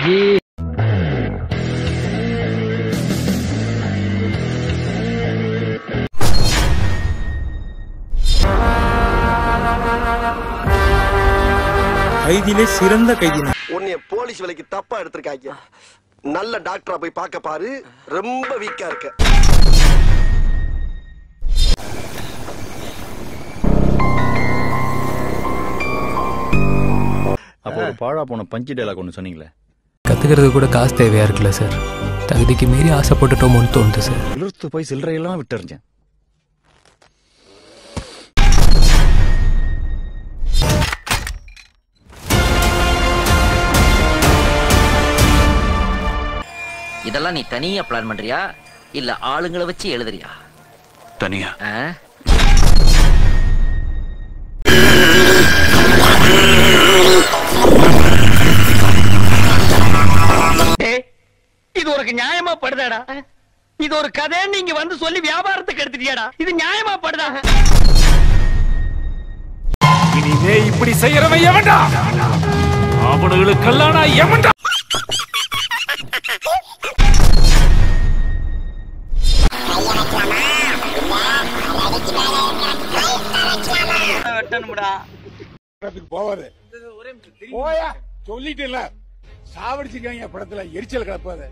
கைதிலே சிறந்த கைதினா உன்னைய போலீஸ் வேலைக்கு தப்பா எடுத்திருக்காங்க. நல்ல டாக்டரா போய் பார்க்க பாரு. ரொம்ப வீக்கா இருக்க. அப்போ ஒரு பாழா போன பஞ்சு டயலாக் ஒன்று சொன்னீங்களே, கத்துக்கிறது கூட காசு தேவையா இருக்குல்ல சார். தகுதிக்கு மீறி ஆசைப்பட்டுட்டோமோன்னு தோணுது சார். இழுத்து போய் சில்லறையெல்லாம் விட்டுறிஞ்சேன். இதெல்லாம் நீ தனியா பிளான் பண்றியா இல்ல ஆளுங்களை வச்சு எழுதுறியா? தனியா. இது ஒரு நியாயமா படுதாடா? இது ஒரு கதை நீங்க வந்து சொல்லி வியாபாரத்துக்கு எடுத்துட்டியாடா? இது நியாயமா படுதா? இனிமே இப்படி செய்யறவன் எவன்டா? அவனுங்களுக்கெல்லாம் நான் எவன்டா? போவாது போயா சொல்லிட்டு இல்ல சாவடிச்சிருக்காங்க படத்துல எரிச்சல் கிளப்பாது.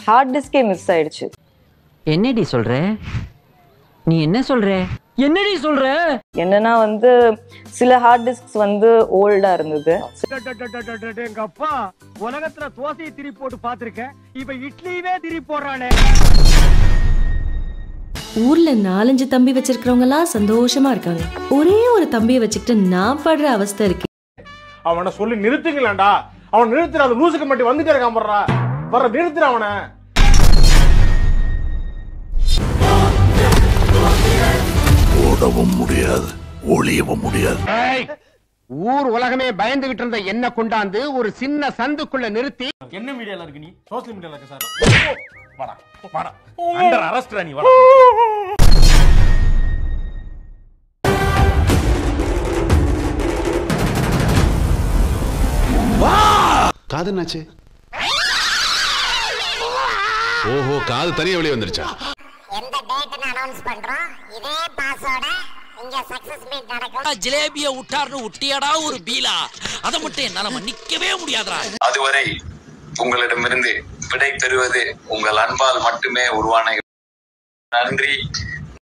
ஹார்ட் டிஸ்கே மிஸ் ஆயிடுச்சு. என்னடி சொல்ற? நீ என்ன சொல்ற? என்னடி சொல்ற? என்னன்னா வந்து சில ஹார்ட் டிஸ்க்ஸ் வந்து ஓல்டா இருந்தது. எங்க அப்பா உலகத்துல தோசையை திரி போட்டு பாத்திருக்கேன், இப்ப இட்லியவே திரி போடுறானே. ஊர்ல 4-5 தம்பி வச்சிருக்கிறவங்க எல்லாம் சந்தோஷமா இருக்காங்க. ஒரே ஒரு தம்பியை வச்சுக்கிட்டு நான் படுற அவஸ்தை இருக்கு. அவனை சொல்லி நிறுத்துங்களேன்டா. அவன் நிறுத்துற அந்த லூசுக்கு மட்டும் வந்துட்டே இருக்கான் போடுறா. வர நிறுத்துற அவனை. ஓடவும் முடியாது, ஒளியவும் முடியாது. ஊர் உலகமே பயந்துகிட்டு இருந்த என்ன கொண்டாந்து ஒரு சின்ன சந்துக்குள்ள நிறுத்தி. என்ன மீடியால இருக்கு நீ? சோஷியல் மீடியால இருக்க சார். வாடா வாடா. அண்டர் அரெஸ்ட்ரா நீ வாடா. காது என்னாச்சு? ஓஹோ, காது தனியா வெளியே வந்துருச்சா? எந்த டேட்னு அனௌன்ஸ் பண்றோம். இதே பாஸோட இங்க சக்சஸ் மீட் நடக்கும். ஜிலேபிய உட்டார்னு உட்டியாடா ஒரு பீலா. அத மட்டும் என்னால மன்னிக்கவே முடியாதுடா. அதுவரை உங்களிடமிருந்து விடை பெறுவது உங்கள் அன்பால் மட்டுமே உருவான. நன்றி.